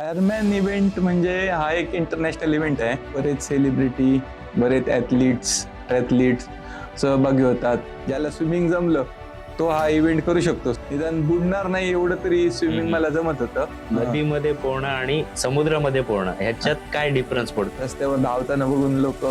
Ironman event म्हणजे हा एक इंटरनॅशनल इव्हेंट आहे. बरेच सेलिब्रिटी, बरेच ॲथलीट्स सहभागी होतात. ज्याला स्विमिंग जमलं तो हा इव्हेंट करू शकतो. निदान बुडणार नाही एवढं तरी स्विमिंग मला जमत होतं. नदीमध्ये पोहणं आणि समुद्रामध्ये पोहणं ह्याच्यात काय डिफरन्स पडतो? रस्त्यावर धावताना बघून लोक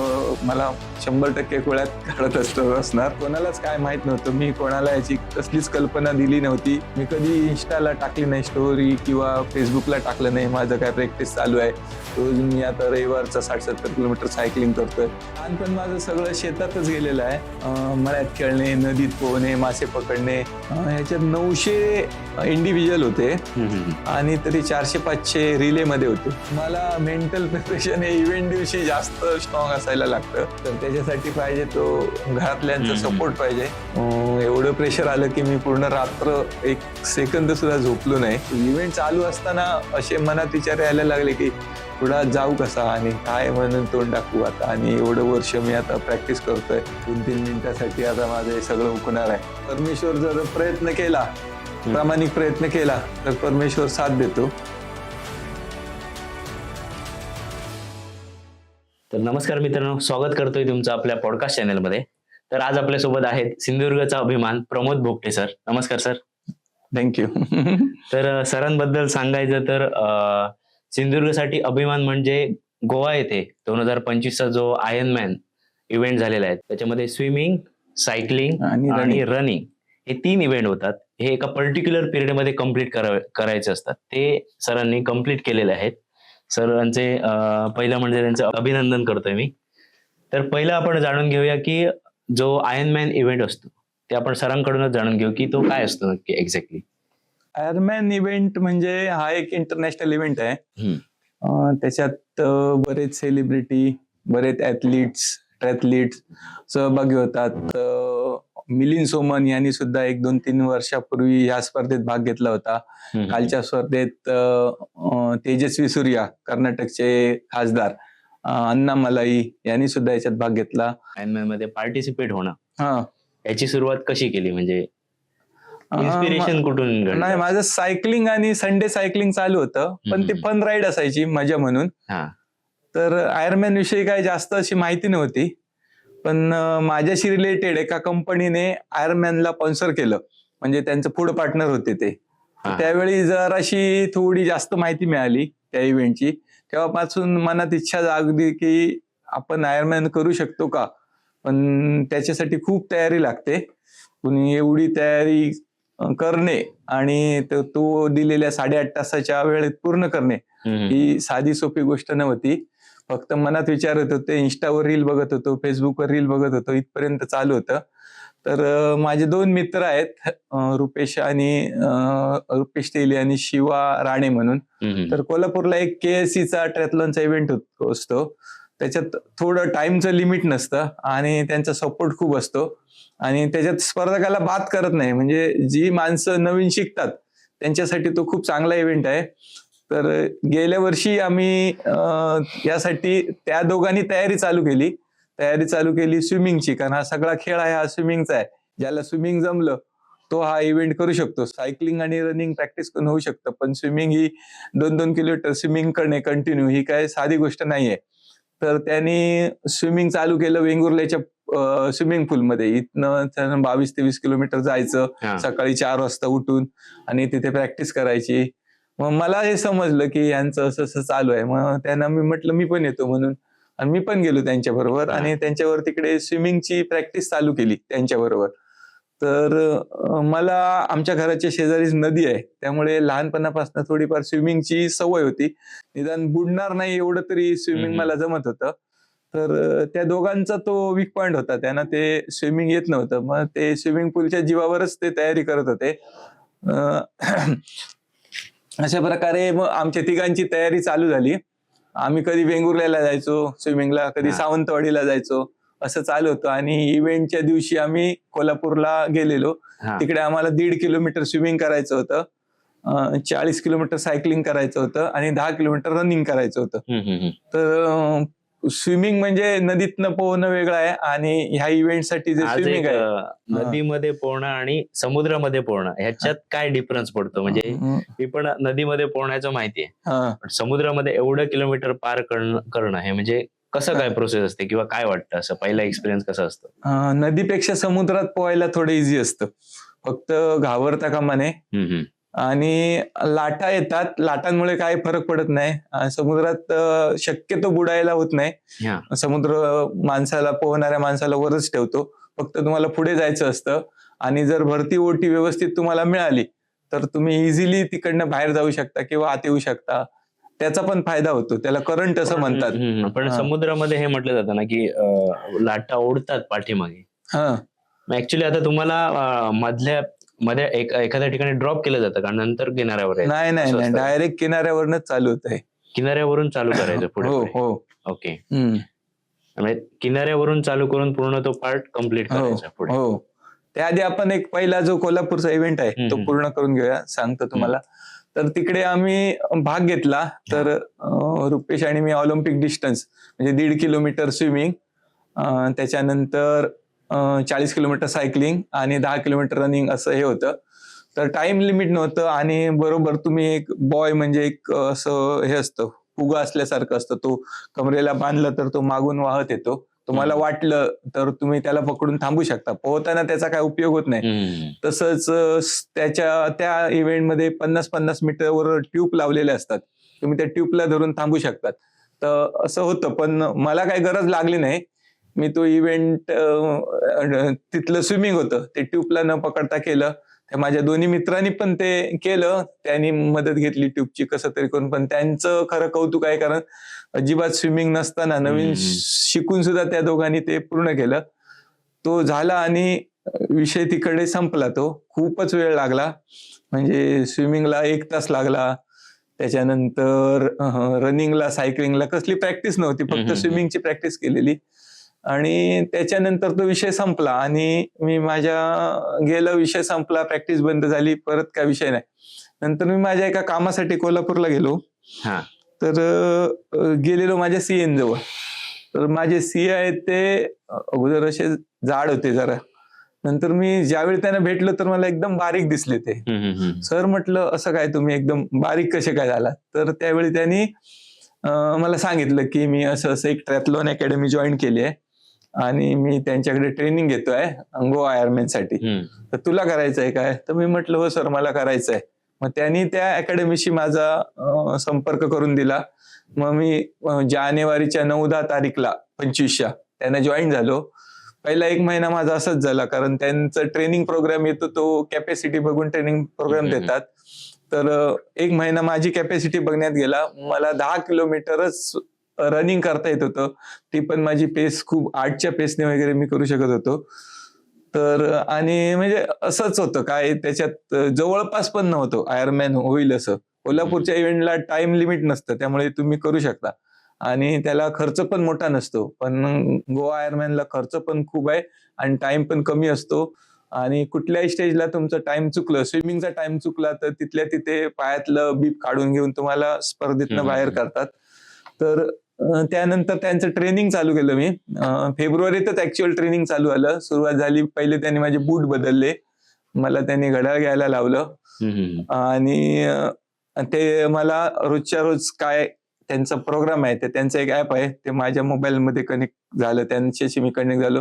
मला 100% खोळ्यात काढत असणार. कोणालाच काय माहित नव्हतं. मी कोणाला याची कसलीच कल्पना दिली नव्हती. मी कधी इंस्टाला टाकली नाही स्टोरी किंवा फेसबुकला टाकलं नाही. माझं काय प्रॅक्टिस चालू आहे. रोज मी आता रविवारचा 60-70 किलोमीटर सायकलिंग करतोय. लहानपण माझं सगळं शेतातच गेलेलं आहे. मळ्यात खेळणे, नदीत पोहणे, मासे पकडणे. ह्याच्यात 900 इंडिव्हिज्युअल होते आणि तरी 400-500 रिले मध्ये होते. मला मेंटल प्रिपरेशन हे इव्हेंट दिवशी जास्त स्ट्रॉंग असायला लागतं. तर त्याच्यासाठी पाहिजे तो घरातल्यांचा सपोर्ट पाहिजे. एवढं प्रेशर आलं की मी पूर्ण रात्र एक सेकंद सुद्धा झोपलो नाही. इव्हेंट चालू असताना असे मनात विचार यायला लागले की पुढे जाऊ कसा आणि काय म्हणून तोंड टाकू आता. आणि एवढं वर्ष मी आता प्रॅक्टिस करतोय. 2-3 मिनिटासाठी आता माझं हे सगळं हुकणार आहे. परमेश्वर जर प्रयत्न केला, प्रामाणिक प्रयत्न केला तर परमेश्वर साथ देतो. तर नमस्कार मित्रांनो, स्वागत करतोय तुमचं आपल्या पॉडकास्ट चॅनलमध्ये. तर आज आपल्यासोबत आहेत सिंधुदुर्गचा अभिमान प्रमोद भोगटे सर. नमस्कार सर. थँक्यू. तर सरांबद्दल सांगायचं तर सिंधुदुर्गसाठी अभिमान म्हणजे गोवा येथे 2025चा जो आयर्नमॅन इव्हेंट झालेला आहे त्याच्यामध्ये स्विमिंग, सायकलिंग आणि रनिंग हे 3 इव्हेंट होतात. हे एका पर्टिक्युलर पिरियडमध्ये कम्प्लीट करायचे असतात. ते सरांनी कम्प्लीट केलेले आहेत. सरांचे पहिलं म्हणजे त्यांचं अभिनंदन करतोय मी. तर पहिलं आपण जाणून घेऊया की जो आयर्नमॅन इव्हेंट असतो ते आपण सरांकडूनच जाणून घेऊ की तो काय असतो नक्की एक्झॅक्टली. आयर्नमॅन इव्हेंट म्हणजे हा एक इंटरनॅशनल इव्हेंट आहे. त्याच्यात बरेच सेलिब्रिटी, बरेच ॲथलीट्स सहभागी होतात. मिलिंद सोमन यांनी सुद्धा 1-2-3 वर्षापूर्वी या स्पर्धेत भाग घेतला होता. कालच्या स्पर्धेत तेजस्वी सूर्या, कर्नाटकचे खासदार अण्णामलाई यांनी सुद्धा याच्यात भाग घेतला. आयर्नमॅन मध्ये पार्टिसिपेट होणं, याची सुरुवात कशी केली, म्हणजे इन्स्पिरेशन कुठून? नाही, माझं सायकलिंग आणि संडे सायकलिंग चालू होतं, पण ती फन राईड असायची मजा म्हणून. तर आयर्नमॅन विषयी काही जास्त अशी माहिती नव्हती. पण माझ्याशी रिलेटेड एका कंपनीने आयर्नमॅनला स्पॉन्सर केलं, म्हणजे त्यांचं फूड पार्टनर होते ते. त्यावेळी जराशी थोडी जास्त माहिती मिळाली त्या इव्हेंटची. तेव्हापासून मनात इच्छा जागली की आपण आयर्नमॅन करू शकतो का. पण त्याच्यासाठी खूप तयारी लागते. कुणी एवढी तयारी करणे आणि तो दिलेल्या 8.5 तासाच्या वेळेत पूर्ण करणे ही साधी सोपी गोष्ट नव्हती. फक्त मनात विचार येत होते, इंस्टावर रील बघत होतो, फेसबुकवर रील बघत होतो, इथपर्यंत चालू होतं. तर माझे 2 मित्र आहेत, रुपेश तेली आणि शिवा राणे म्हणून. तर कोल्हापूरला एक KSCचा ट्रॅथलॉनचा इव्हेंट असतो. त्याच्यात थोडं टाइमचं लिमिट नसतं आणि त्यांचा सपोर्ट खूप असतो. आणि त्याच्यात स्पर्धकाला बाद करत नाही, म्हणजे जी माणसं नवीन शिकतात त्यांच्यासाठी तो खूप चांगला इव्हेंट आहे. तर गेल्या वर्षी आम्ही यासाठी त्या दोघांनी तयारी चालू केली स्विमिंगची, कारण हा सगळा खेळ आहे हा स्विमिंगचा आहे. ज्याला स्विमिंग जमलं तो हा इव्हेंट करू शकतो. सायकलिंग आणि रनिंग प्रॅक्टिस करून होऊ शकतं, पण स्विमिंग ही 2-2 किलोमीटर स्विमिंग करणे कंटिन्यू ही काय साधी गोष्ट नाहीये. तर त्यांनी स्विमिंग चालू केलं वेंगुर्ल्याच्या स्विमिंग पूलमध्ये. इथनं 22-23 किलोमीटर जायचं सकाळी 4 वाजता उठून आणि तिथे प्रॅक्टिस करायची. मग मला हे समजलं की यांचं असं चालू आहे. मग त्यांना मी म्हटलं मी पण येतो म्हणून, आणि मी पण गेलो त्यांच्या बरोबर आणि त्यांच्यावर तिकडे स्विमिंगची प्रॅक्टिस चालू केली त्यांच्या बरोबर. तर मला आमच्या घराच्या शेजारीच नदी आहे, त्यामुळे लहानपणापासून थोडीफार स्विमिंगची सवय होती. निदान बुडणार नाही एवढं तरी स्विमिंग मला जमत होतं. तर त्या दोघांचा तो वीक पॉइंट होता, त्यांना ते स्विमिंग येत नव्हतं. मग ते स्विमिंग पूलच्या जीवावरच ते तयारी करत होते. अशा प्रकारे मग आमच्या तिघांची तयारी चालू झाली. आम्ही कधी वेंगुर्ल्याला जायचो स्विमिंगला, कधी सावंतवाडीला जायचो, असं चालू होतं. आणि इव्हेंटच्या दिवशी आम्ही कोल्हापूरला गेलेलो. तिकडे आम्हाला 1.5 किलोमीटर स्विमिंग करायचं होतं, 40 किलोमीटर सायकलिंग करायचं होतं आणि 10 किलोमीटर रनिंग करायचं होतं. तर स्विमिंग म्हणजे नदीतनं पोहणं वेगळं आहे आणि ह्या इव्हेंटसाठी जे आज स्विमिंग एक आहे नदीमध्ये पोहणं आणि समुद्रामध्ये पोहणं ह्याच्यात काय डिफरन्स पडतो? म्हणजे मी पण नदीमध्ये पोहण्याचं माहितीये, हा. पण समुद्रामध्ये एवढं किलोमीटर पार करणं हे म्हणजे कसं काय प्रोसेस असते किंवा काय वाटतं, असं पहिला एक्सपिरियन्स कसं असतं? नदीपेक्षा समुद्रात पोहायला थोडं इझी असतं, फक्त घाबरता कामा नये. आणि लाटा येतात, लाटांमुळे काही फरक पडत नाही. समुद्रात शक्यतो बुडायला होत नाही. समुद्र पोहणाऱ्या माणसाला वरच ठेवतो. फक्त तुम्हाला पुढे जायचं असतं आणि जर भरती ओटी व्यवस्थित तुम्हाला मिळाली तर तुम्ही इझिली तिकडनं बाहेर जाऊ शकता किंवा आत येऊ शकता. त्याचा पण फायदा होतो, त्याला करंट असं म्हणतात. पण समुद्रामध्ये हे म्हटलं जातं ना की लाटा ओढतात पाठीमागे. ऍक्च्युली आता तुम्हाला मध्ये एखाद्या ठिकाणी ड्रॉप केलं जातं का नंतर किनाऱ्यावर? नाही नाही नाही, डायरेक्ट किनाऱ्यावरच चालू होत आहे. किनाऱ्यावरून चालू करायचं पुढे? हो. ओके. म्हणजे किनाऱ्यावरून चालू करून पूर्ण तो पार्ट कम्प्लीट करायचा पुढे? हो. त्याआधी आपण एक पहिला जो कोल्हापूरचा इव्हेंट आहे तो पूर्ण करून घेऊया, सांगतो तुम्हाला. तर तिकडे आम्ही भाग घेतला. तर रुपेश आणि मी ऑलिम्पिक डिस्टन्स म्हणजे 1.5 किलोमीटर स्विमिंग, त्याच्यानंतर 40 किलोमीटर सायकलिंग आणि 10 किलोमीटर रनिंग असं हे होतं. तर टाइम लिमिट नव्हतं आणि बरोबर तुम्ही एक बॉय म्हणजे एक असं हे असतं, फुगा असल्यासारखं असतं, तो कमरेला बांधला तर तो मागून वाहत येतो. तुम्हाला वाटलं तर तुम्ही त्याला पकडून थांबू शकता. पोहताना त्याचा काय उपयोग होत नाही. तसंच त्या इव्हेंटमध्ये 50-50 मीटरवर ट्यूब लावलेले असतात, तुम्ही त्या ट्यूबला धरून थांबू शकतात. तर असं होतं, पण मला काही गरज लागली नाही. मी तो इव्हेंट तिथलं स्विमिंग होतं ते ट्यूबला न पकडता केलं. माझ्या दोन्ही मित्रांनी पण ते केलं, त्यांनी मदत घेतली ट्यूबची कसं तरी करून. पण त्यांचं खरं कौतुक आहे, कारण अजिबात स्विमिंग नसताना नवीन शिकून सुद्धा त्या दोघांनी ते पूर्ण केलं. तो झाला आणि विषय तिकडे संपला. तो खूपच वेळ लागला, म्हणजे स्विमिंगला 1 तास लागला. त्याच्यानंतर रनिंगला सायकलिंगला कसली प्रॅक्टिस नव्हती, फक्त स्विमिंगची प्रॅक्टिस केलेली. आणि त्याच्यानंतर तो विषय संपला आणि मी गेला, विषय संपला, प्रॅक्टिस बंद झाली, परत काय विषय नाही. नंतर मी माझ्या एका कामासाठी कोल्हापूरला गेलो. तर गेलेलो माझ्या सीएन जवळ. तर माझे सीए आहेत ते अगोदर असे जाड होते जरा. नंतर मी ज्यावेळी त्यांना भेटलो तर मला एकदम बारीक दिसले ते. सर म्हटलं असं काय तुम्ही एकदम बारीक कसे काय झाला? तर त्यावेळी त्यांनी मला सांगितलं की मी असं एक ट्रॅथलॉन अकॅडमी जॉईन केली आहे आणि मी त्यांच्याकडे ट्रेनिंग घेतोय गोवा आयर्नमॅन साठी. तर तुला करायचं आहे काय? तर मी म्हटलं हो सर मला करायचं आहे. मग त्यांनी त्या अकॅडमीशी माझा संपर्क करून दिला. मग मी जानेवारीच्या 9-10 तारीखला 25 त्यांना जॉईन झालो. पहिला 1 महिना माझा असंच झाला, कारण त्यांचं ट्रेनिंग प्रोग्राम येतो, तो कॅपॅसिटी बघून ट्रेनिंग प्रोग्राम देतात. तर 1 महिना माझी कॅपॅसिटी बघण्यात गेला. मला 10 किलोमीटरच रनिंग करता येत होतं, ती पण माझी पेस खूप 8च्या पेसने वगैरे मी करू शकत होतो. तर आणि म्हणजे असंच होतं, काय त्याच्यात जवळपास पण नव्हतं आयर्नमॅन होईल असं. कोल्हापूरच्या इव्हेंटला टाइम लिमिट नसतं, त्यामुळे तुम्ही करू शकता आणि त्याला खर्च पण मोठा नसतो. पण गोवा आयर्नमॅनला खर्च पण खूप आहे आणि टाइम पण कमी असतो. आणि कुठल्याही स्टेजला तुमचं टाइम चुकलं, स्विमिंगचा टाइम चुकला तर तिथल्या तिथे पायातलं बीप काढून घेऊन तुम्हाला स्पर्धेतनं बाहेर करतात. तर त्यानंतर त्यांचं ट्रेनिंग चालू केलं मी. फेब्रुवारीतच ऍक्च्युअल ट्रेनिंग चालू झालं, सुरुवात झाली. पहिले त्यांनी माझे बूट बदलले, मला त्यांनी घड्याळ घ्यायला लावलं आणि ते मला रोजच्या रोज काय त्यांचा प्रोग्राम आहे, ते त्यांचं एक ऍप आहे, ते माझ्या मोबाईलमध्ये कनेक्ट झालं, त्यांच्याशी मी कनेक्ट झालो.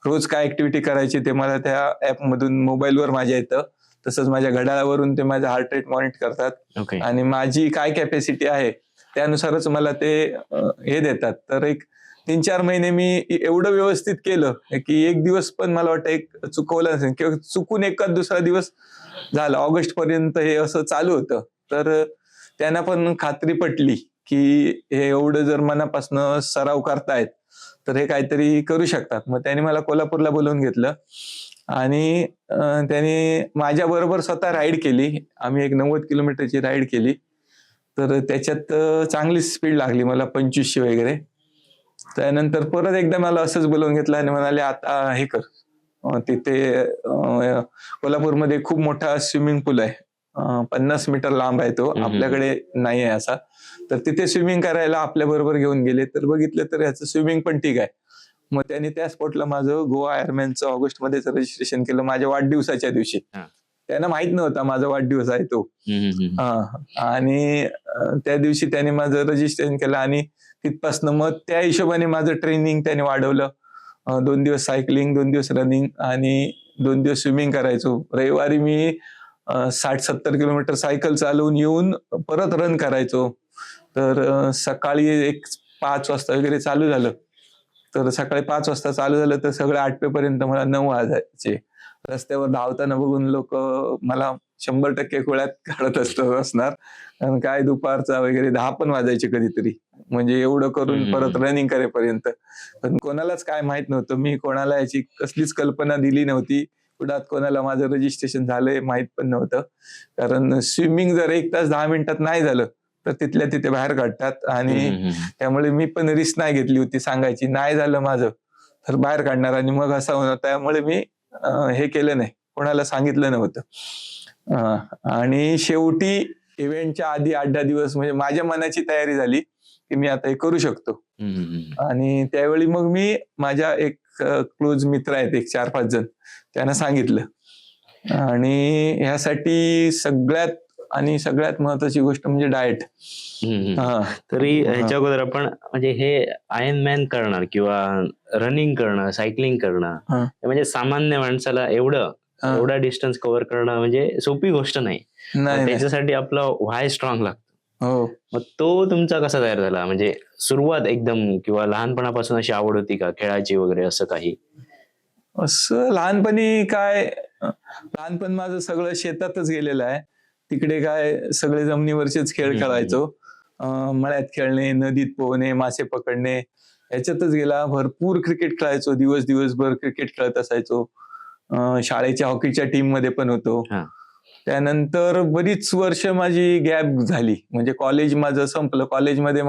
रोज काय ऍक्टिव्हिटी करायची ते मला त्या ऍपमधून मोबाईलवर माझ्या येतं. तसंच माझ्या घड्याळावरून ते माझं हार्ट रेट मॉनिटर करतात आणि माझी काय कॅपॅसिटी आहे त्यानुसारच मला ते हे देतात. तर एक 3-4 महिने मी एवढं व्यवस्थित केलं की एक दिवस पण मला वाटतं एक चुकवलं नसेल किंवा चुकून एखाद दुसरा दिवस झाला. ऑगस्ट पर्यंत हे असं चालू होतं. तर त्यांना पण खात्री पटली की हे एवढं जर मनापासून सराव करतायत तर हे काहीतरी करू शकतात. मग त्यांनी मला कोल्हापूरला बोलवून घेतलं आणि त्यांनी माझ्या बरोबर स्वतः राईड केली. आम्ही एक 90 किलोमीटरची राईड केली. तर त्याच्यात चांगली स्पीड लागली मला, 2500 वगैरे. त्यानंतर परत एकदा मला असंच बोलवून घेतलं आणि म्हणाले आता हे कर, तिथे कोल्हापूरमध्ये खूप मोठा स्विमिंग पूल आहे, 50 मीटर लांब आहे तो, आपल्याकडे नाही आहे असा. तर तिथे स्विमिंग करायला आपल्या बरोबर घेऊन गेले, तर बघितलं तर ह्याचं स्विमिंग पण ठीक आहे. मग त्यांनी त्या स्पॉटला माझं गोवा आयर्नमॅनचं ऑगस्टमध्येच रजिस्ट्रेशन केलं, माझ्या वाढदिवसाच्या दिवशी. त्यांना माहित नव्हता माझा वाढदिवस आहे तो. आणि त्या दिवशी त्याने माझं रजिस्ट्रेशन केलं आणि तिथपासनं मग त्या हिशोबाने माझं ट्रेनिंग त्याने वाढवलं. 2 दिवस सायकलिंग, 2 दिवस रनिंग आणि 2 दिवस स्विमिंग करायचो. रविवारी मी 60-70 किलोमीटर सायकल चालवून येऊन परत रन करायचो. तर सकाळी एक 5 वाजता वगैरे चालू झालं. तर सकाळी 5 वाजता चालू झालं तर सगळं आटपेपर्यंत मला 9 वाजायचे. रस्त्यावर धावताना बघून लोक मला 100% खोळ्यात काढत असणार. कारण काय दुपारचा वगैरे 10 पण वाजायचे कधीतरी. म्हणजे एवढं करून परत रनिंग करेपर्यंत. पण कोणालाच काय माहित नव्हतं. मी कोणाला याची कसलीच कल्पना दिली नव्हती. कुणात कोणाला माझं रजिस्ट्रेशन झालंय माहित पण नव्हतं. कारण स्विमिंग जर 1 तास 10 मिनिटात नाही झालं तर तिथल्या तिथे बाहेर काढतात आणि त्यामुळे मी पण रिस्क नाही घेतली होती सांगायची. नाही झालं माझं तर बाहेर काढणार आणि मग असं होणार. त्यामुळे मी हे केलं नाही, कोणाला सांगितलं नव्हतं. आणि शेवटी इव्हेंटच्या आधी 8-10 दिवस म्हणजे माझ्या मनाची तयारी झाली की मी आता हे करू शकतो. आणि त्यावेळी मग मी माझ्या एक क्लोज मित्र आहेत, एक 4-5 जण, त्यांना सांगितलं. आणि ह्यासाठी सगळ्यात महत्वाची गोष्ट म्हणजे डाएट. तरी ह्याच्या अगोदर आपण म्हणजे हे आयर्नमॅन करणं किंवा रनिंग करणं, सायकलिंग करणं म्हणजे सामान्य माणसाला एवढा डिस्टन्स कव्हर करणं म्हणजे सोपी गोष्ट नाही. त्याच्यासाठी आपला व्हाय स्ट्रॉंग लागतो. मग तो तुमचा कसा तयार झाला? म्हणजे सुरुवात एकदम किंवा लहानपणापासून अशी आवड होती का खेळाची वगैरे असं काही? असं लहानपणी काय, लहानपण माझं सगळं शेतातच गेलेलं आहे. तिकडे काय सगळे जमिनीवरचेच खेळ खेळायचो. मळ्यात खेळणे, नदीत पोहणे, मासे पकडणे याच्यातच गेला. भरपूर क्रिकेट खेळायचो, दिवसभर क्रिकेट खेळत असायचो. शाळेच्या हॉकीच्या टीम मध्ये पण होतो. त्यानंतर बरीच वर्ष माझी गॅप झाली. म्हणजे कॉलेज माझं संपलं. कॉलेजमध्ये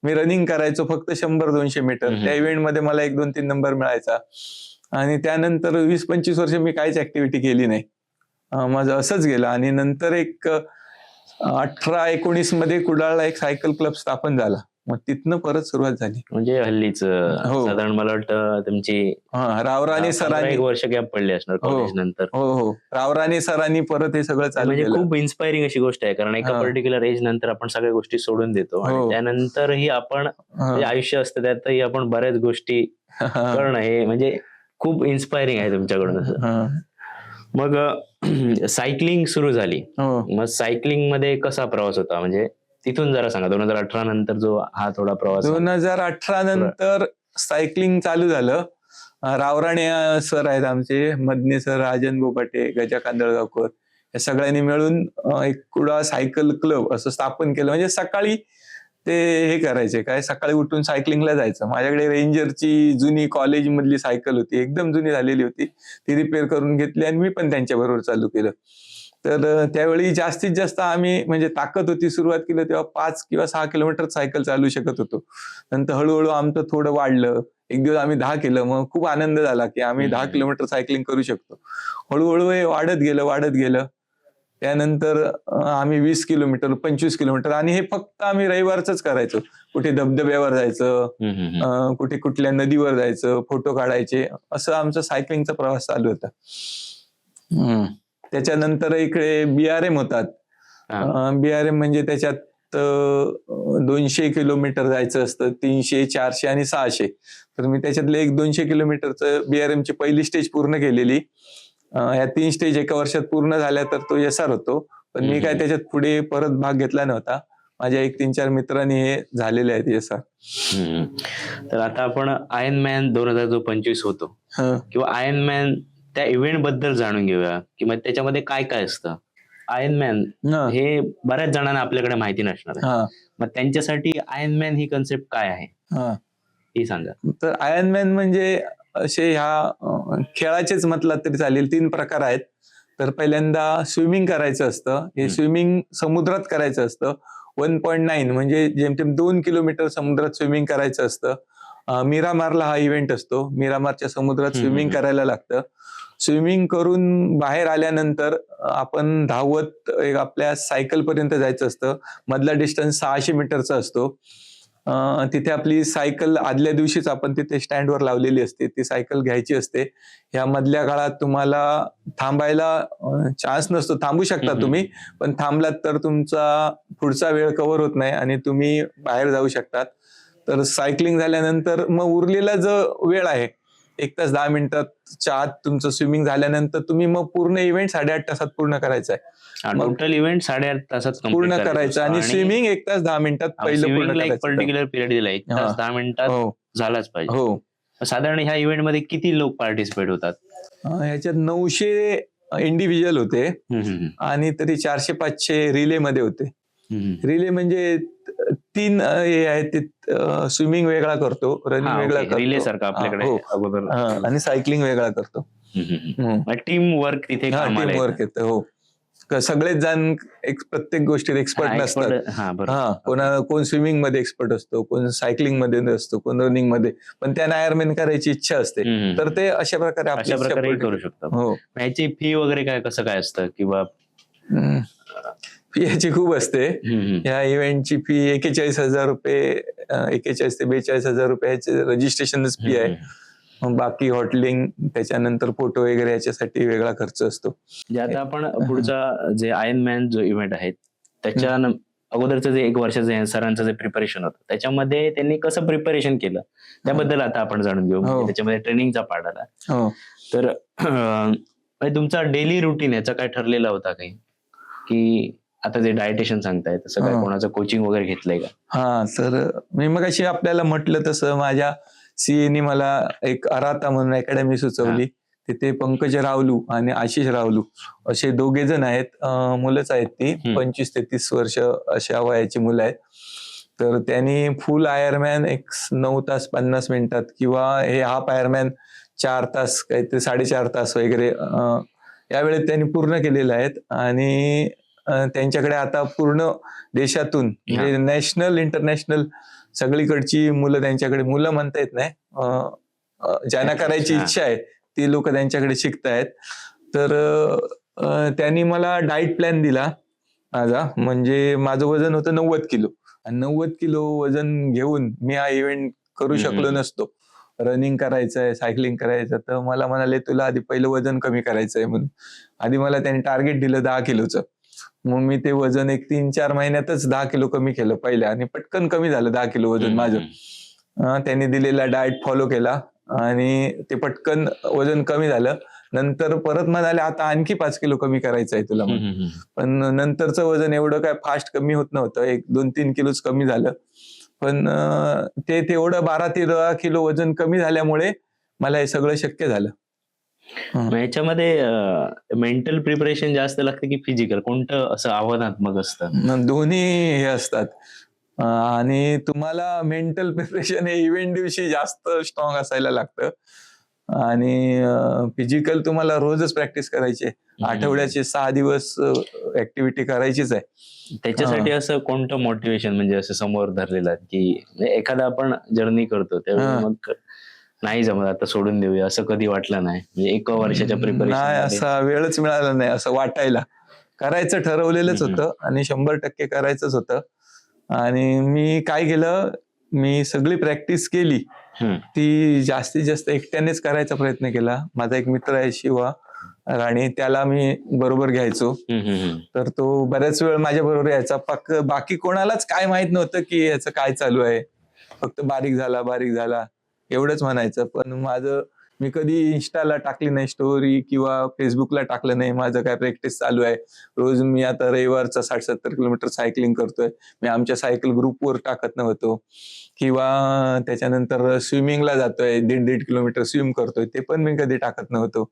मी रनिंग करायचो फक्त 100-200 मीटर. त्या इव्हेंटमध्ये मला 1-2-3 नंबर मिळायचा. आणि त्यानंतर 20-25 वर्ष मी काहीच ऍक्टिव्हिटी केली नाही. माझं असंच गेलं. आणि नंतर एक 18-19 मध्ये कुडाळला एक सायकल क्लब स्थापन झाला. मग तिथनं परत सुरुवात झाली. म्हणजे हल्लीच साधारण मला वाटतं तुमची रावराणे सरांनी 1 वर्ष गॅप पडली असणार कॉलेज नंतर. हो, रावराणे सरांनी परत हे सगळं चालू केलं. म्हणजे खूप इन्स्पायरिंग अशी गोष्ट आहे. कारण एका पर्टिक्युलर एज नंतर आपण सगळ्या गोष्टी सोडून देतो आणि त्यानंतरही आपण आयुष्य असतं त्यातही आपण बऱ्याच गोष्टी करणं हे म्हणजे खूप इन्स्पायरिंग आहे तुमच्याकडून. मग सायकलिंग सुरू झाली. मग सायकलिंग मध्ये कसा प्रवास होता? म्हणजे तिथून जरा सांगा. 2018 नंतर जो हा थोडा प्रवास. 2018 नंतर सायकलिंग चालू झालं. रावराणे सर आहेत आमचे, मदने सर, राजन बोपाटे, गजा कांदळगावकर या सगळ्यांनी मिळून एक कुडाळ सायकल क्लब असं स्थापन केलं. म्हणजे सकाळी ते हे करायचे काय, सकाळी उठून सायकलिंगला जायचं. माझ्याकडे रेंजरची जुनी कॉलेज मधली सायकल होती, एकदम जुनी झालेली होती. ती रिपेअर करून घेतली आणि मी पण त्यांच्या बरोबर चालू केलं. तर त्यावेळी जास्तीत जास्त आम्ही म्हणजे ताकद होती, सुरुवात केलं तेव्हा 5 किंवा 6 किलोमीटर सायकल चालू शकत होतो. नंतर हळूहळू आमचं थोडं वाढलं. एक दिवस आम्ही 10 केलं. मग खूप आनंद झाला की आम्ही 10 किलोमीटर सायकलिंग करू शकतो. हळूहळू हे वाढत गेलं. त्यानंतर आम्ही 20 किलोमीटर, 25 किलोमीटर आणि हे फक्त आम्ही रविवारच करायचो. कुठे धबधब्यावर जायचं, कुठे कुठल्या नदीवर जायचं, फोटो काढायचे, असं आमचा सायकलिंगचा प्रवास चालू होता. त्याच्यानंतर इकडे BRM होतात. BRM म्हणजे त्याच्यात 200 किलोमीटर जायचं असतं. 300, 400 आणि 600. तर मी त्याच्यातलं एक 200 किलोमीटरचं BRM ची पहिली स्टेज पूर्ण केलेली. या 3 स्टेज एका वर्षात पूर्ण झाल्या तर तो SR होतो. पण मी काय त्याच्यात पुढे परत भाग घेतला नव्हता. माझ्या 1-3-4 मित्रांनी हे झालेले आहेत SR. तर आता आपण आयर्नमॅन 2025 होतो किंवा आयर्नमॅन त्या इव्हेंट बद्दल जाणून घेऊया की मग त्याच्यामध्ये काय काय असतं. आयर्नमॅन हे बऱ्याच जणांना आपल्याकडे माहिती नसणार आहे. मग त्यांच्यासाठी आयर्नमॅन ही कन्सेप्ट काय आहे हे सांगा. तर आयर्नमॅन म्हणजे असे ह्या खेळाचेच म्हटलं तरी चालेल. 3 प्रकार आहेत. तर पहिल्यांदा स्विमिंग करायचं असतं. हे स्विमिंग समुद्रात करायचं असतं. 1.9 म्हणजे जेमतेम 2 किलोमीटर समुद्रात स्विमिंग करायचं असतं. मिरामारला हा इव्हेंट असतो. मिरामारच्या समुद्रात स्विमिंग करायला लागतं. स्विमिंग करून बाहेर आल्यानंतर आपण धावत आपल्या सायकल पर्यंत जायचं असतं. मधला डिस्टन्स 600 मीटरचा असतो. तिथे आपली सायकल आदल्या दिवशीच आपण तिथे स्टँडवर लावलेली असते. ती सायकल घ्यायची असते. या मधल्या काळात तुम्हाला थांबायला चान्स नसतो. थांबू शकता तुम्ही, पण थांबलात तर तुमचा पुढचा वेळ कव्हर होत नाही आणि तुम्ही बाहेर जाऊ शकतात. तर सायकलिंग झाल्यानंतर मग उरलेला जो वेळ आहे 1 तास 10 मिनिटाच्या आत तुमचं स्विमिंग झाल्यानंतर तुम्ही मग पूर्ण इव्हेंट 8.5 तासात पूर्ण करायचा आहे. टोटल इव्हेंट 8.5 तासात पूर्ण करायचं आणि स्विमिंग 1 तास 10 मिनिटात पहिलं पूर्ण करायचं. पर्टिक्युलर पिरियड दिला 1 तास 10 मिनिटात झालाच पाहिजे. हो. साधारण ह्या इव्हेंट मध्ये किती लोक पार्टिसिपेट होतात? ह्याच्यात 900 इंडिव्हिज्युअल होते आणि तरी 400-500 रिले मध्ये होते. रिले म्हणजे 3 हे आहेत ते, स्विमिंग वेगळा करतो, रनिंग वेगळा करतो, रिले सारखं आपल्याकडे अगोदर, आणि सायकलिंग वेगळा करतो. टीम वर्क तिथे टीम वर्क येतं. हो, सगळेच जण प्रत्येक गोष्टीत एक्सपर्ट नसतात. कोण स्विमिंग मध्ये एक्सपर्ट असतो, कोण सायकलिंग मध्ये असतो, कोण रनिंग मध्ये, पण त्यांना आयर्नमॅन करायची इच्छा असते, तर ते अशा प्रकारे करू शकतात. हो. याची फी वगैरे काय कसं काय असतं किंवा फी याची खूप असते. या इव्हेंटची फी 41,000 रुपये, 41 ते 42,000 रुपयाचे रजिस्ट्रेशनच फी आहे. बाकी हॉटेलिंग, त्याच्यानंतर फोटो वगैरे याच्यासाठी वेगळा खर्च असतो. आता आपण पुढचा जे आयर्नमॅन जो इव्हेंट आहे त्याच्या अगोदरचं जे 1 वर्षाचं सरांचं जे प्रिपरेशन होतं त्याच्यामध्ये त्यांनी कसं प्रिपरेशन केलं त्याबद्दल आता आपण जाणून घेऊ. त्याच्यामध्ये ट्रेनिंगचा पार्ट आला. तर तुमचा डेली रुटीन याचा काय ठरलेला होता काही, की आता जे डायटेशन सांगताय तसं काय कोणाचं कोचिंग वगैरे घेतलंय का? तर मी मगाशी आपल्याला म्हटलं तसं माझ्या सीएनी मला एक अराता म्हणून अकॅडमी सुचवली. तिथे पंकज रावलू आणि आशिष रावलू असे 2 जण आहेत. मुलंच आहेत ती, 25 ते 30 वर्ष अशा वयाची मुलं आहेत. तर त्यांनी फुल आयर्नमॅन 9 तास 50 मिनिटात किंवा हे हाफ आयर्नमॅन 4 तास, काहीतरी 4.5 तास वगैरे यावेळेत त्यांनी पूर्ण केलेले आहेत. आणि त्यांच्याकडे आता पूर्ण देशातून म्हणजे नॅशनल इंटरनॅशनल सगळीकडची मुलं त्यांच्याकडे, मुलं म्हणता येत नाही, ज्यांना करायची इच्छा आहे ती लोक त्यांच्याकडे शिकतायत. तर त्यांनी मला डाएट प्लॅन दिला माझा. म्हणजे माझं वजन होतं 90 किलो आणि 90 किलो वजन घेऊन मी हा इव्हेंट करू शकलो नसतो. रनिंग करायचंय, सायकलिंग करायचं, तर मला म्हणाले तुला आधी पहिलं वजन कमी करायचंय म्हणून. आधी मला त्यांनी टार्गेट दिलं 10 किलोचं. मग मी ते वजन 3-4 महिन्यातच 10 किलो कमी केलं पहिल्या, आणि पटकन कमी झालं 10 किलो वजन माझं. त्यांनी दिलेला डाएट फॉलो केला आणि ते पटकन वजन कमी झालं. नंतर परत म्हणाले आता आणखी 5 किलो कमी करायचं आहे तुला म्हणून. पण नंतरचं वजन एवढं काय फास्ट कमी होत नव्हतं, 1-2-3 किलोच कमी झालं. पण ते तेवढं 12-13 किलो वजन कमी झाल्यामुळे मला हे सगळं शक्य झालं. याच्यामध्ये मेंटल प्रिपरेशन जास्त लागतं की फिजिकल, कोणतं असं आव्हानात्मक असतं? दोन्ही हे असतात. आणि तुम्हाला मेंटल प्रिपरेशन हे इव्हेंट दिवशी जास्त स्ट्रॉंग असायला लागतं. आणि फिजिकल तुम्हाला रोजच प्रॅक्टिस करायची आहे. आठवड्याचे 6 दिवस ऍक्टिव्हिटी करायचीच आहे. त्याच्यासाठी असं कोणतं मोटिवेशन म्हणजे असं समोर धरलेलं की एखादा आपण जर्नी करतो तेव्हा मग नाही जमत आता सोडून देऊया असं कधी वाटलं नाही? म्हणजे 1 वर्षाच्या प्रिपरेशन नाही, असा वेळच मिळाला नाही असं वाटायला. करायचं ठरवलेलंच होतं आणि 100% करायचंच होतं. आणि मी काय केलं, मी सगळी प्रॅक्टिस केली ती जास्तीत जास्त एकट्यानेच करायचा प्रयत्न केला. माझा एक मित्र आहे शिवा राणे, त्याला मी बरोबर घ्यायचो. तर तो बऱ्याच वेळ माझ्या बरोबर यायचा. बाकी कोणालाच काय माहित नव्हतं की याचं काय चालू आहे. फक्त बारीक झाला एवढंच म्हणायचं. पण मी कधी इन्स्टाला टाकली नाही स्टोरी किंवा फेसबुकला टाकलं नाही माझं काय प्रॅक्टिस चालू आहे. रोज मी आता रविवारचा 60-70 किलोमीटर सायकलिंग करतोय. मी आमच्या सायकल ग्रुपवर टाकत नव्हतो. किंवा त्याच्यानंतर स्विमिंगला जातोय, 1.5 किलोमीटर स्विम करतोय, ते पण मी कधी टाकत नव्हतो.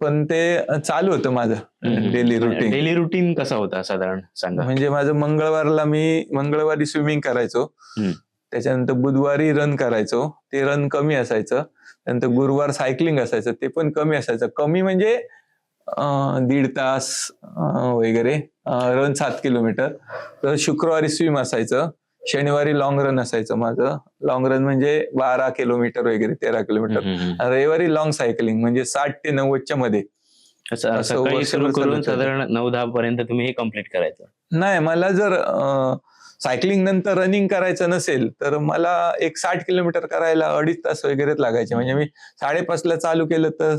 पण ते चालू होतं माझं डेली रुटीन. डेली रुटीन कसा होता साधारण सांगा? म्हणजे माझं मंगळवारी स्विमिंग करायचो. त्याच्यानंतर बुधवारी रन करायचो, ते रन कमी असायचं. नंतर गुरुवार सायकलिंग असायचं, ते पण कमी असायचं. कमी म्हणजे 1.5 तास वगैरे, रन 7 किलोमीटर. तर शुक्रवारी स्विम असायचं. शनिवारी लॉंग रन असायचं माझं. लॉंग रन म्हणजे 12 किलोमीटर वगैरे, 13 किलोमीटर. रविवारी लॉंग सायकलिंग म्हणजे 60 ते 90च्या मध्ये. सकाळी सुरू वर्षभर करून चालत होतं. साधारण 9-10 पर्यंत तुम्ही हे कम्प्लीट करायचं? नाही, मला जर सायकलिंग नंतर रनिंग करायचं नसेल तर मला एक 60 किलोमीटर करायला 2.5 तास वगैरे लागायचे. म्हणजे मी 5:30ला चालू केलं तर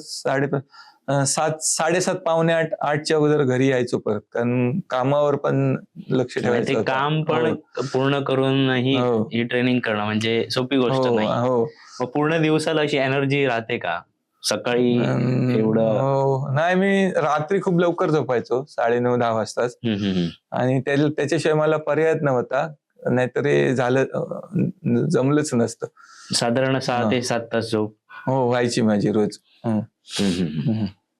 7:30 पावणे 8च्या अगोदर घरी यायचो परत, कारण कामावर पण लक्ष ठेवायचं ते होतं. काम पण हो. पूर्ण करून हो. ही ट्रेनिंग करणं म्हणजे सोपी गोष्ट हो, नाही. हो. मग पूर्ण दिवसाला अशी एनर्जी राहते का सकाळी एवढं? हो, नाही, मी रात्री खूप लवकर झोपायचो, 9:30-10 वाजताच. आणि त्याच्याशिवाय मला पर्यायच नव्हता, नाहीतर हे जमलंच नसतं. साधारण 6 ते 7 तास झोप हो, व्हायची माझी रोज.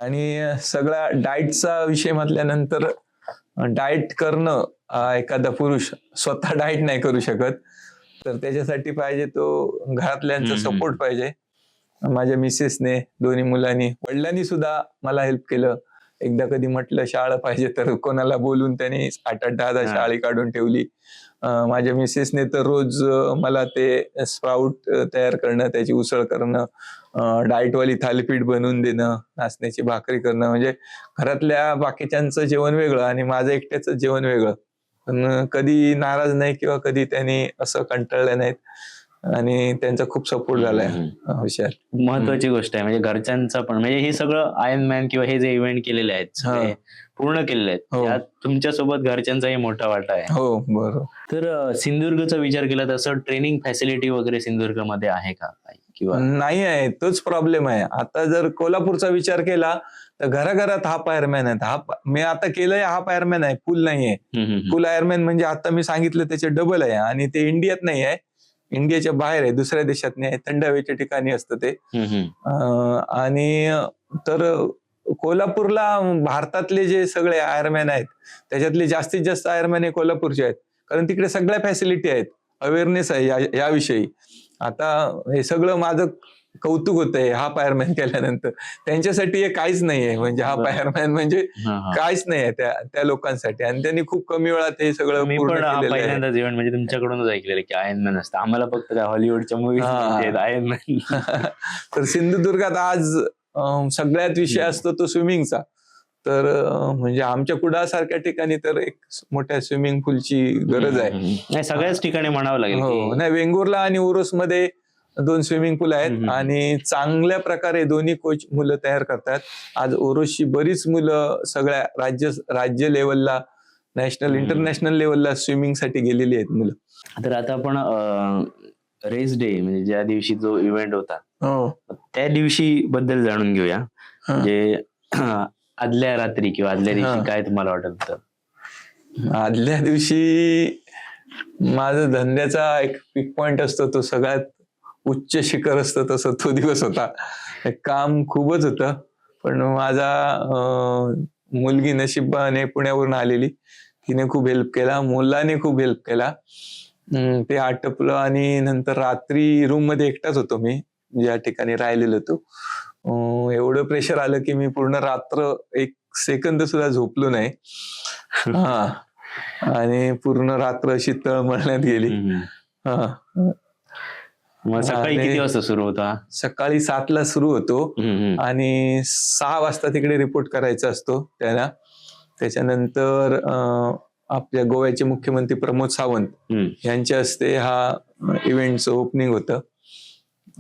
आणि सगळा डाएटचा विषय म्हटल्यानंतर, डाएट करणं, एखादा पुरुष स्वतः डाएट नाही करू शकत, तर त्याच्यासाठी पाहिजे तो घरातल्यांचा सपोर्ट पाहिजे. माझ्या मिसेसने, दोन्ही मुलांनी, वडिलांनी सुद्धा मला हेल्प केलं. एकदा कधी म्हटलं शाळा पाहिजे तर कोणाला बोलून त्यांनी 8-8, 10-10 शाळी काढून ठेवली. माझ्या मिसेसने तर रोज मला ते स्प्राउट तयार करणं, त्याची उसळ करणं, डाएटवाली थालीपीठ बनवून देणं, नाचण्याची भाकरी करणं. म्हणजे घरातल्या बाकीच्यांचं जेवण वेगळं आणि माझं एकट्याचं जेवण वेगळं. पण कधी नाराज नाही किंवा कधी त्यांनी असं कंटाळले नाहीत, आणि त्यांचा खूप सपोर्ट झालाय विषयात. महत्वाची गोष्ट आहे. म्हणजे घरच्यांचा पण, म्हणजे हे सगळं आयर्नमॅन किंवा हे जे इव्हेंट केलेले आहेत सगळे पूर्ण केलेले आहेत, त्यात तुमच्यासोबत घरच्यांचाही मोठा वाटा आहे. हो, बरोबर. तर सिंधुदुर्गचा विचार केला तर असं ट्रेनिंग फॅसिलिटी वगैरे सिंधुदुर्गमध्ये आहे का किंवा? नाही आहे, तोच प्रॉब्लेम आहे. आता जर कोल्हापूरचा विचार केला तर घराघरात हाफ आयर्नमॅन आहेत. मी आता केलंय हाफ आयर्नमॅन आहे, फुल नाहीये. फुल आयर्नमॅन म्हणजे आता मी सांगितलं त्याचे डबल आहे, आणि ते इंडियात नाही आहे, इंडियाच्या बाहेर आहे, दुसऱ्या देशात नाही आहे, थंड हवेच्या ठिकाणी असतं ते. आणि तर कोल्हापूरला भारतातले जे सगळे आयर्नमॅन आहेत त्याच्यातले जास्तीत जास्त आयर्नमॅन हे कोल्हापूरचे आहेत, कारण तिकडे सगळ्या फॅसिलिटी आहेत, अवेअरनेस आहे याविषयी. आता हे सगळं माझं कौतुक होतंय हाफ आयर्नमॅन केल्यानंतर. त्यांच्यासाठी हे काहीच नाहीये, म्हणजे हाफ आयर्नमॅन म्हणजे काहीच नाहीये त्या लोकांसाठी, आणि त्यांनी खूप कमी वेळात हे सगळं मी पूर्ण पण केलेलं आहे. पहिल्यांदाच इव्हेंट म्हणजे तुमच्याकडूनच ऐकलेलं की आयर्नमॅन असतं. आम्हाला फक्त हॉलिवूडच्या मूवीज आयर्नमॅन. तर सिंधुदुर्गात आज सगळ्यात विषय असतो तो स्विमिंगचा. तर म्हणजे आमच्या कुडासारख्या ठिकाणी तर एक मोठ्या स्विमिंग पूलची गरज आहे. नाही, सगळ्याच ठिकाणी म्हणावं लागेल. हो, नाही, वेंगुर्ला आणि उरुस मध्ये 2 स्विमिंग पूल आहेत, आणि चांगल्या प्रकारे दोन्ही कोच मुलं तयार करतात. आज उरुसची बरीच मुलं सगळ्या राज्य लेवलला, नॅशनल, इंटरनॅशनल लेवलला स्विमिंग साठी गेलेली आहेत मुलं. तर आता आपण रेस डे म्हणजे ज्या दिवशी जो इव्हेंट होता त्या दिवशी बद्दल जाणून घेऊया. म्हणजे आदल्या रात्री किंवा आदल्या दिवशी काय तुम्हाला वाटत होतं? आदल्या दिवशी माझा धंद्याचा एक पीक पॉइंट असतो, तो सगळ्यात उच्च शिखर असतं, तसं तो दिवस होता. काम खूपच होतं, पण माझा मुलगी नशिबाने पुण्यावरून आलेली, तिने खूप हेल्प केला, मुलाने खूप हेल्प केला. ते आटपलं, आणि नंतर रात्री रूम मध्ये एकटाच होतो मी, ज्या ठिकाणी राहिलेलो होतो. एवढं प्रेशर आलं की मी पूर्ण रात्र एक सेकंद सुद्धा झोपलो नाही. आणि पूर्ण रात्र अशी तळमळण्यात गेली. मग सकाळी किती वाजता सुरू होता? सकाळी 7ला सुरू होतो, आणि 6 वाजता तिकडे रिपोर्ट करायचा असतो त्याला. त्याच्यानंतर आपल्या गोव्याचे मुख्यमंत्री प्रमोद सावंत यांच्या हस्ते हा इव्हेंटचं ओपनिंग होतं,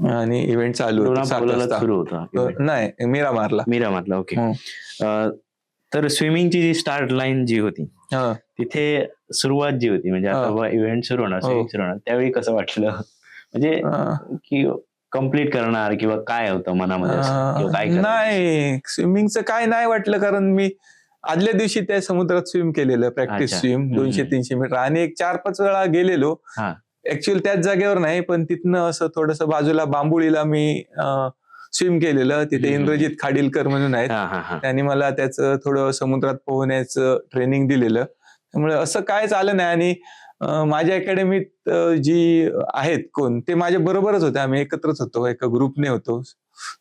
आणि इव्हेंट चालू होतं 7 वाजता. सुरू होता? नाही, मिरामारला. ओके. तर स्विमिंगची जी स्टार्ट लाईन जी होती तिथे सुरुवात जी होती, म्हणजे आता इव्हेंट सुरू होणार, स्विमिंग सुरू होणार, त्यावेळी कसं वाटलं? म्हणजे की कम्प्लीट करणार किंवा काय होतं मनामध्ये? नाही, स्विमिंगचं काय नाही वाटलं, कारण मी आदल्या दिवशी त्या समुद्रात स्विम केलेलं, प्रॅक्टिस स्विम 200-300 मीटर, आणि एक 4-5 वेळा गेलेलो. ऍक्च्युअली त्याच जागेवर नाही, पण तिथनं असं थोडस बाजूला बांबुळीला मी स्विम केलेलं. तिथे इंद्रजित खाडीलकर म्हणून आहेत, त्यांनी मला त्याचं थोडं समुद्रात पोहण्याचं ट्रेनिंग दिलेलं. त्यामुळे असं कायच आलं नाही. आणि माझ्या अकॅडमीत जी आहेत कोण, ते माझ्या बरोबरच होते, आम्ही एकत्रच होतो, एका ग्रुपने होतो,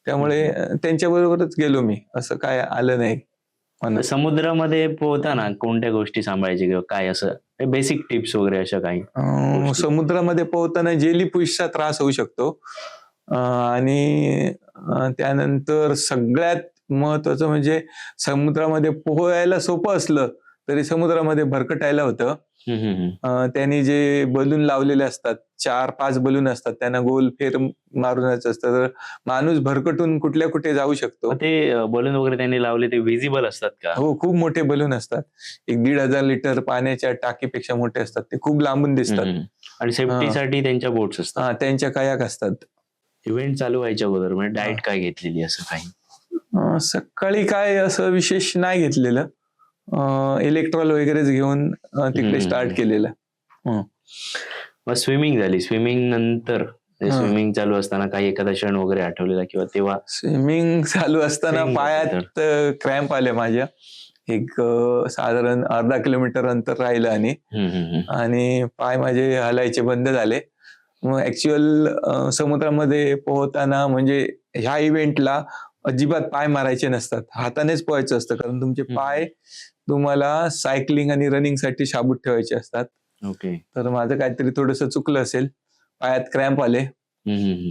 त्यामुळे त्यांच्या बरोबरच गेलो मी, असं काय आलं नाही. तर समुद्रामध्ये पोहताना कोणत्या गोष्टी सांभाळायच्या किंवा काय असं बेसिक टिप्स वगैरे अशा काही गोष्टी? समुद्रामध्ये पोहताना जेलीफिशचा त्रास होऊ शकतो. आणि त्यानंतर सगळ्यात महत्वाचं म्हणजे समुद्रामध्ये पोहायला सोपं असलं तरी समुद्रामध्ये भरकटायला होतं. त्यांनी जे बलून लावलेले असतात, 4-5 बलून असतात, त्यांना गोल फेर मारूनच असतं, तर माणूस भरकटून कुठल्या कुठे जाऊ शकतो. ते बलून वगैरे त्यांनी लावले ते विजिबल असतात का? हो, खूप मोठे बलून असतात. 1,500 लिटर पाण्याच्या टाकीपेक्षा मोठे असतात, ते खूप लांबून दिसतात. आणि सेफ्टीसाठी त्यांच्या बोट्स असतात. हा, त्यांच्या कायाक असतात. इव्हेंट चालू व्हायच्या अगोदर म्हणजे डाएट काय घेतलेली असं काही? सकाळी काय असं विशेष नाही घेतलेलं, इलेक्ट्रॉल वगैरेच घेऊन तिकडे स्टार्ट केलेलं. मग स्विमिंग झाली, स्विमिंग नंतर स्विमिंग चालू असताना काही एखादा क्षण वगैरे आठवलेला किंवा तेव्हा? स्विमिंग चालू असताना पायात क्रॅम्प आले माझ्या. एक साधारण अर्धा किलोमीटर अंतर राहिलं आणि पाय माझे हलायचे बंद झाले. मग ऍक्च्युअल समुद्रामध्ये पोहताना म्हणजे ह्या इव्हेंटला अजिबात पाय मारायचे नसतात, हातानेच पोहायचं असतं, कारण तुमचे पाय तुम्हाला सायकलिंग आणि रनिंग साठी शाबूत ठेवायचे असतात. ओके. तर माझं काहीतरी थोडंसं चुकलं असेल, पायात क्रॅम्प आले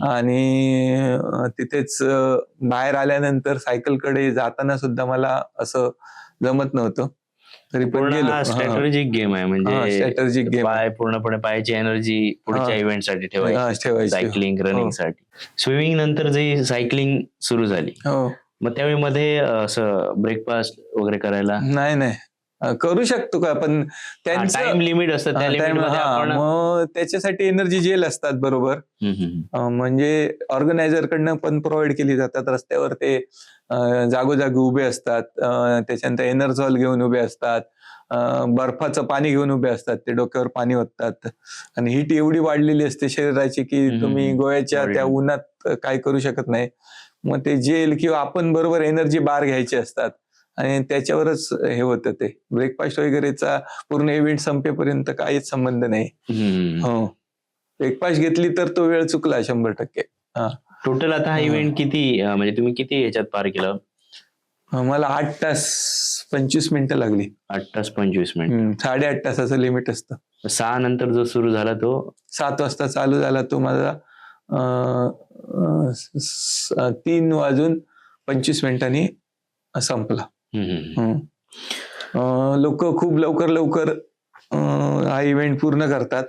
आणि तिथेच बाहेर आल्यानंतर सायकलकडे जाताना सुद्धा मला असं जमत नव्हतं, तरी पण गेलो. स्ट्रॅटेजिक गेम आहे म्हणजे स्ट्रॅटेजिक गेम, पूर्णपणे पायाची एनर्जी पुढच्या इव्हेंट साठी ठेवायची, सायकलिंग रनिंग साठी. स्विमिंग नंतर जी सायकलिंग सुरू झाली, मग त्यावेळी मध्ये असं ब्रेकफास्ट वगैरे करायला? नाही करू शकतो का, पण टाइम लिमिट असतं, त्या लिमिटमध्ये आपण मग त्याच्यासाठी एनर्जी जेल असतात बरोबर. म्हणजे ऑर्गनायझर कडनं पण प्रोव्हाइड केली जातात. रस्त्यावर ते जागोजागी उभे असतात, त्याच्यानंतर एनर्जॉल घेऊन उभे असतात, बर्फाचं पाणी घेऊन उभे असतात, ते डोक्यावर पाणी ओततात आणि हीट एवढी वाढलेली असते शरीराची की तुम्ही गोव्याच्या त्या उन्हात काय करू शकत नाही. मग ते जेल किंवा आपण बरोबर एनर्जी बार घ्यायचे असतात आणि त्याच्यावरच हे होतं. ते ब्रेकफास्ट वगैरेचा पूर्ण इव्हेंट संपेपर्यंत काहीच संबंध नाही. हो, ब्रेकफास्ट घेतली तर तो वेळ चुकला 100%. टोटल आता हा इव्हेंट किती म्हणजे तुम्ही किती याच्यात पार केलं? मला 8 तास 25 मिनिटं लागली. 8 तास 25 मिनिट. 8.5 तासाचं लिमिट असतं. 6 नंतर जो सुरू झाला तो 7 वाजता चालू झाला, तो माझा 3:25 संपला. लोक खूप लवकर हा इव्हेंट पूर्ण करतात.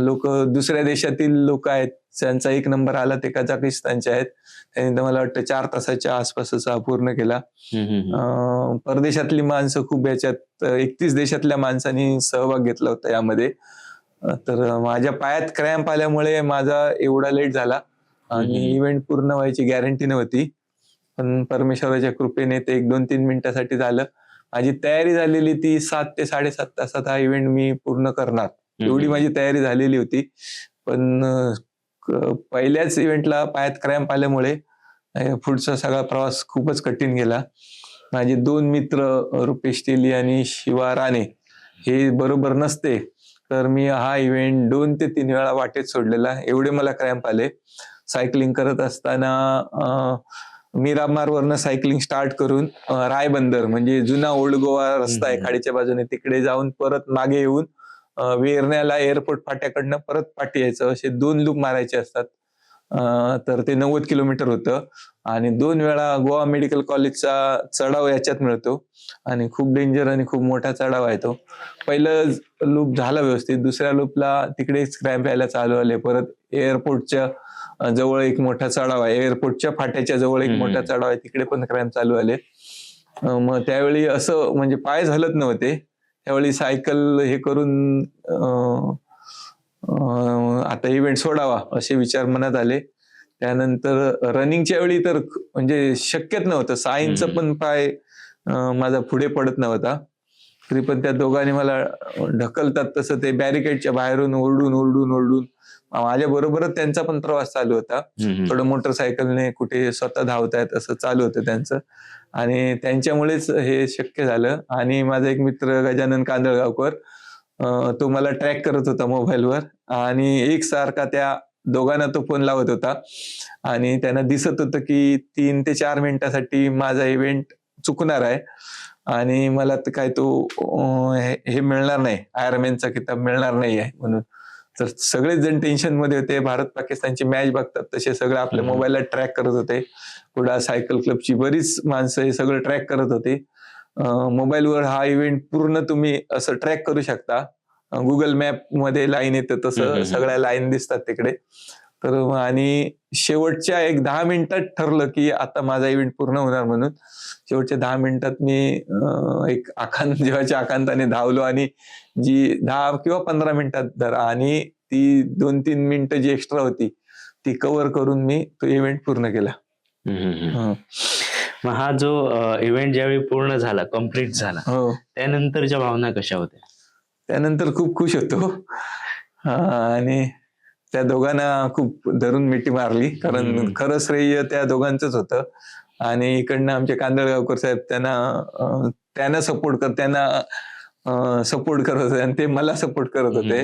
लोक दुसऱ्या देशातील लोक आहेत, त्यांचा 1 नंबर आला, ते कझाकिस्तानचे आहेत. त्यांनी तर मला वाटतं 4 तासाच्या आसपासच हा पूर्ण केला. परदेशातली माणसं खूप, याच्यात 31 देशातल्या माणसांनी सहभाग घेतला होता यामध्ये. तर माझ्या पायात क्रॅम्प आल्यामुळे माझा एवढा लेट झाला आणि इव्हेंट पूर्ण व्हायची गॅरंटी नव्हती, पण परमेश्वराच्या कृपेने ते 1-2-3 मिनिटासाठी झालं. माझी तयारी झालेली ती 7 ते 7.5 तासात हा इव्हेंट मी पूर्ण करणार, एवढी माझी तयारी झालेली होती. पण पहिल्याच इव्हेंटला पायात क्रॅम्प आल्यामुळे पुढचा सगळा प्रवास खूपच कठीण गेला. माझे 2 मित्र रुपेश तेली आणि शिवा राणे हे बरोबर नसते तर मी हा इव्हेंट 2 ते 3 वेळा वाटेत सोडलेला, एवढे मला क्रॅम्प आले. सायकलिंग करत असताना मिरामारवरनं सायकलिंग स्टार्ट करून रायबंदर म्हणजे जुना ओल्ड गोवा रस्ता आहे खाडीच्या बाजूने, तिकडे जाऊन परत मागे येऊन वेरण्याला एअरपोर्ट फाट्याकडनं परत पाठी यायचं, असे 2 लूप मारायचे असतात. तर ते 90 किलोमीटर होतं आणि 2 वेळा गोवा मेडिकल कॉलेजचा चढाव याच्यात मिळतो आणि खूप डेंजर आणि खूप मोठा चढाव आहे तो. पहिलं लूप झाला व्यवस्थित, दुसऱ्या लूपला तिकडेच क्रॅम्प यायला चालू आले. परत एअरपोर्टच्या जवळ एक मोठा चढाव आहे, एअरपोर्टच्या फाट्याच्या जवळ एक मोठा चढाव आहे, तिकडे पण क्रॅम्प चालू आले. मग त्यावेळी असं म्हणजे पाय हलत नव्हते, त्यावेळी सायकल हे करून आता इव्हेंट सोडावा असे विचार मनात आले. त्यानंतर रनिंगच्या वेळी तर म्हणजे शक्यच नव्हतं, 6 इंच पण पाय माझा पुढे पडत नव्हता. तरी पण त्या दोघांनी मला ढकलतात तसं ते बॅरिकेडच्या बाहेरून ओरडून माझ्या बरोबरच त्यांचा पण प्रवास चालू होता. थोडं मोटरसायकलने, कुठे स्वतः धावतायत असं चालू होतं त्यांचं आणि त्यांच्यामुळेच हे शक्य झालं. आणि माझा एक मित्र गजानन कांदळगावकर, तो मला ट्रॅक करत होता मोबाईलवर आणि एकसारखा त्या दोघांना तो फोन लावत होता आणि त्यांना दिसत होतं की 3 ते 4 मिनिटासाठी माझा इव्हेंट चुकणार आहे आणि मला तर काय तो हे मिळणार नाही, आयर्नमॅनचा किताब मिळणार नाही आहे म्हणून. तर सगळेच जण टेन्शन मध्ये होते. भारत पाकिस्तानची मॅच बघतात तसे सगळं आपल्या मोबाईलला ट्रॅक करत होते. कुडाळ सायकल क्लबची बरीच माणसं हे सगळं ट्रॅक करत होती. मोबाईलवर हा इव्हेंट पूर्ण तुम्ही असं ट्रॅक करू शकता. गुगल मॅप मध्ये लाईन येतं तसं सगळ्या लाईन दिसतात तिकडे. तर आणि शेवटच्या एक 10 मिनिटात ठरलं की आता माझा इव्हेंट पूर्ण होणार म्हणून. शेवटच्या 10 मिनिटात मी एक जीवाच्या आकांताने धावलो आणि जी 10 किंवा 15 मिनिटात धरा आणि ती 2-3 मिनिटं जी एक्स्ट्रा होती ती कव्हर करून मी तो इव्हेंट पूर्ण केला. मग हा जो इव्हेंट ज्यावेळी पूर्ण झाला, कम्प्लीट झाला, त्यानंतरच्या भावना कशा होत्या? त्यानंतर खूप खुश होतो आणि त्या दोघांना खूप धरून मिठी मारली, कारण खरं श्रेय त्या दोघांचंच होतं. आणि इकडनं आमचे कांदळगावकर साहेब त्यांना सपोर्ट करत होते आणि ते मला सपोर्ट करत होते.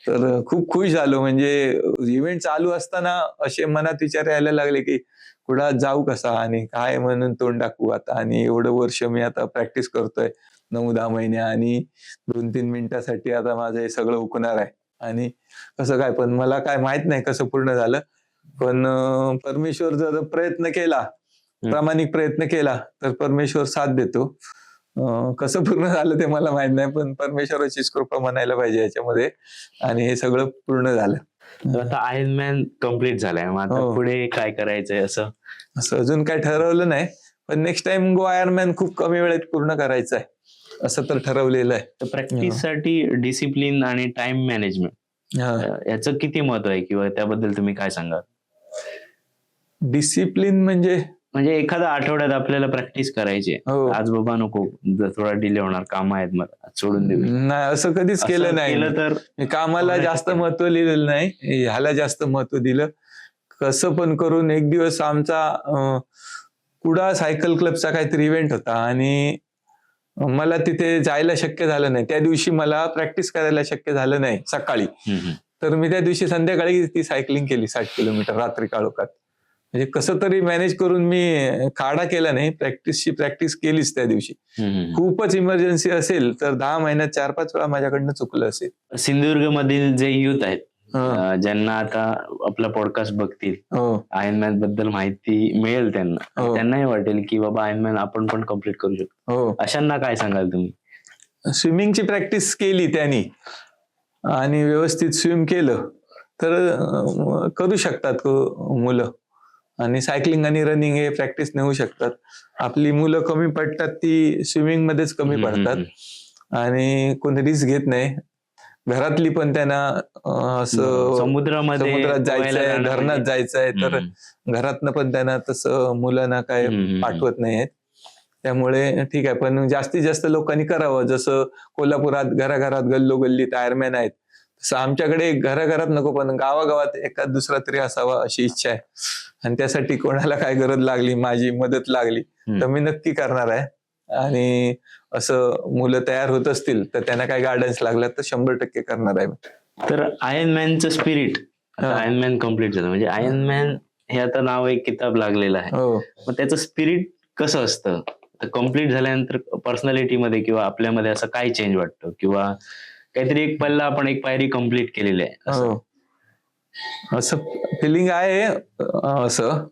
तर खूप खुश झालो. म्हणजे इव्हेंट चालू असताना असे मनात विचार यायला लागले की कुठं जाऊ कसा आणि काय म्हणून तोंड टाकू आता. आणि एवढं वर्ष मी आता प्रॅक्टिस करतोय, 9-10 महिने, आणि 2-3 मिनिटासाठी आता माझं हे सगळं हुकणार आहे. आणि कसं काय, पण मला काय माहित नाही कसं पूर्ण झालं. पण परमेश्वर जर प्रयत्न केला, प्रामाणिक प्रयत्न केला तर परमेश्वर साथ देतो. कसं पूर्ण झालं ते मला माहित नाही, पण परमेश्वराचीच कृपा म्हणायला पाहिजे याच्यामध्ये. आणि हे सगळं पूर्ण झालं. आता आयर्नमॅन कम्प्लीट झालाय, मग आता पुढे काय करायचंय असं अजून काय ठरवलं नाही, पण नेक्स्ट टाइम गो आयर्नमॅन खूप कमी वेळेत पूर्ण करायचं आहे असं तर ठरवलेलं आहे. प्रॅक्टिस साठी डिसिप्लिन आणि टाइम मॅनेजमेंट याचं किती महत्व आहे, किंवा त्याबद्दल तुम्ही काय सांगाल? डिसिप्लिन म्हणजे एखाद्या आठवड्यात आपल्याला प्रॅक्टिस करायची, आज बाबा नको, थोडा डिले होणार, काम आहेत मला सोडून देऊ, नाही असं कधीच केलं नाही. तर कामाला जास्त महत्व लिहिलेलं नाही, ह्याला जास्त महत्व दिलं. कसं पण करून एक दिवस आमचा कुडाळ सायकल क्लबचा काहीतरी इव्हेंट होता आणि मला तिथे जायला शक्य झालं नाही. त्या दिवशी मला प्रॅक्टिस करायला शक्य झालं नाही सकाळी. तर मी त्या दिवशी संध्याकाळी ती सायकलिंग केली 60 किलोमीटर रात्री काळोखात. म्हणजे कसं तरी मॅनेज करून मी खाडा केला नाही, प्रॅक्टिस केलीच त्या दिवशी. खूपच इमर्जन्सी असेल तर 10 महिन्यात 4-5 वेळा माझ्याकडनं चुकलं असेल. सिंधुदुर्ग मधील जे युथ आहेत, ज्यांना आता आपला पॉडकास्ट बघतील, आयर्नमॅन बद्दल माहिती मिळेल त्यांनाही वाटेल की बाबा आयर्नमॅन आपण पण कम्प्लीट करू शकतो, अशांना काय सांगाल तुम्ही? स्विमिंगची प्रॅक्टिस केली त्यांनी आणि व्यवस्थित स्विम केलं तर करू शकतात मुलं. आणि सायकलिंग आणि रनिंग हे प्रॅक्टिस नेऊ शकतात. आपली मुलं कमी पडतात ती स्विमिंग मध्येच कमी पडतात आणि कोणी रिस्क घेत नाही. घरातली पण त्यांना असं समुद्रात जायचंय, धरणात जायचंय, तर घरातनं पण त्यांना तसं मुलांना काय पाठवत नाहीयेत. त्यामुळे ठीक आहे, पण जास्तीत जास्त लोकांनी करावं. जसं कोल्हापुरात घराघरात गल्लोगल्लीत आयर्नमॅन आहेत, तसं आमच्याकडे घराघरात नको पण गावागावात एखाद दुसरा तरी असावा अशी इच्छा आहे. आणि त्यासाठी कोणाला काय गरज लागली, माझी मदत लागली तर मी नक्की करणार आहे. आणि असं मुलं तयार होत असतील तर त्यांना काय गायडन्स लागला तर 100% करणार आहे. तर आयर्नमॅनचं स्पिरिट, आयर्नमॅन कम्प्लीट झालं म्हणजे आयर्नमॅन हे आता नाव एक किताब लागलेलं आहे, मग त्याचं स्पिरिट कसं असतं? कम्प्लीट झाल्यानंतर पर्सनॅलिटी मध्ये किंवा आपल्यामध्ये असं काय चेंज वाटतं, किंवा काहीतरी एक पल्ला आपण एक पायरी कम्प्लीट केलेली आहे असं फिलिंग आहे. असं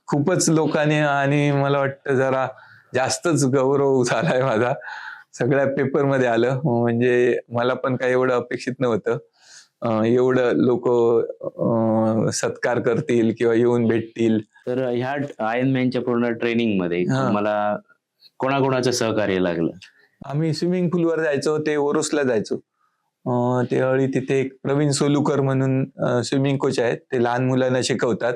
खूपच लोकांनी, आणि मला वाटतं जरा जास्तच गौरव झालाय माझा, सगळ्या पेपरमध्ये आलं. म्हणजे मला पण काही एवढं अपेक्षित नव्हतं एवढं लोक सत्कार करतील किंवा येऊन भेटतील. तर ह्या आयर्नमॅनच्या पूर्ण ट्रेनिंग मध्ये मला कोणाकोणाचं सहकार्य लागलं? आम्ही स्विमिंग पूलवर जायचो, ते ओरोसला जायचो. त्यावेळी तिथे एक प्रवीण सोलुकर म्हणून स्विमिंग कोच आहेत, ते लहान मुलांना शिकवतात.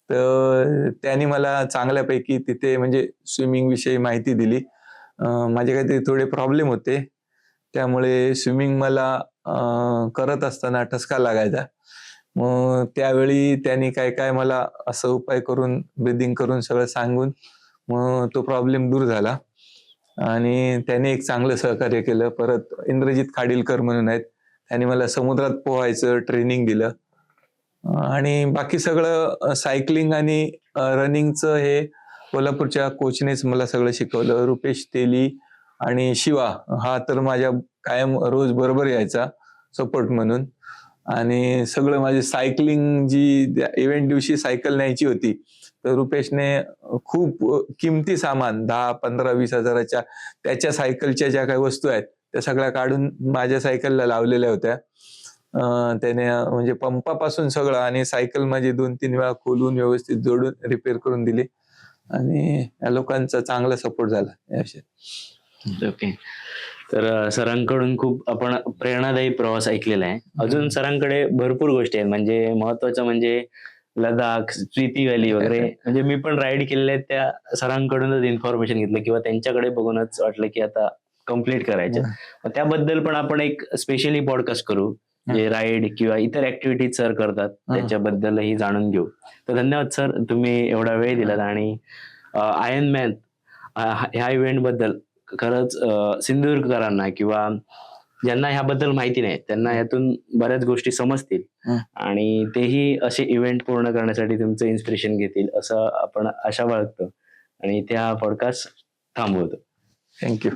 तर त्यांनी मला चांगल्यापैकी तिथे म्हणजे स्विमिंग विषयी माहिती दिली. माझे काहीतरी थोडे प्रॉब्लेम होते, त्यामुळे स्विमिंग मला करत असताना ठसका लागायचा. मग त्यावेळी त्यांनी काय काय मला असं उपाय करून, ब्रिदिंग करून सगळं सांगून मग तो प्रॉब्लेम दूर झाला. आणि त्याने एक चांगलं सहकार्य केलं. परत इंद्रजित खाडीलकर म्हणून आहेत, त्यांनी मला समुद्रात पोहायचं ट्रेनिंग दिलं. आणि बाकी सगळं सायकलिंग आणि रनिंगचं हे कोल्हापूरच्या कोचनेच मला सगळं शिकवलं. रुपेश तेली आणि शिवा हा तर माझ्या कायम रोज बरोबर यायचा सपोर्ट म्हणून. आणि सगळं माझी सायकलिंग जी इव्हेंट दिवशी सायकल न्यायची होती, तर रुपेशने खूप किमती सामान 10, 15, 20 हजाराच्या त्याच्या सायकलच्या ज्या काही वस्तू आहेत त्या सगळ्या काढून माझ्या सायकलला लावलेल्या होत्या. त्याने म्हणजे पंपापासून सगळं, आणि सायकल माझी 2-3 वेळा खोलून व्यवस्थित जोडून रिपेअर करून दिली. आणि या लोकांचा चांगला सपोर्ट झाला या विषयात. ओके. तर सरांकडून खूप आपण प्रेरणादायी प्रवास ऐकलेला आहे. अजून सरांकडे भरपूर गोष्टी आहेत, म्हणजे महत्वाचं म्हणजे लडाख, स्पिती व्हॅली वगैरे म्हणजे मी पण राईड केलेल्या आहेत, त्या सरांकडूनच इन्फॉर्मेशन घेतलं किंवा त्यांच्याकडे बघूनच वाटलं की आता कम्प्लीट करायचं. मग त्याबद्दल पण आपण एक स्पेशली पॉडकास्ट करू, जे राईड किंवा इतर ऍक्टिव्हिटीज सर करतात त्याच्याबद्दलही जाणून घेऊ. तर धन्यवाद सर, तुम्ही एवढा वेळ दिलात. आणि आयर्नमॅन ह्या इव्हेंट बद्दल खरंच सिंधुदुर्गकरांना किंवा ज्यांना ह्याबद्दल माहिती नाही त्यांना यातून बऱ्याच गोष्टी समजतील आणि तेही असे इव्हेंट पूर्ण करण्यासाठी तुमचं इन्स्पिरेशन घेतील असं आपण आशा बाळगतो. आणि त्या पॉडकास्ट थांबवतो. थँक्यू.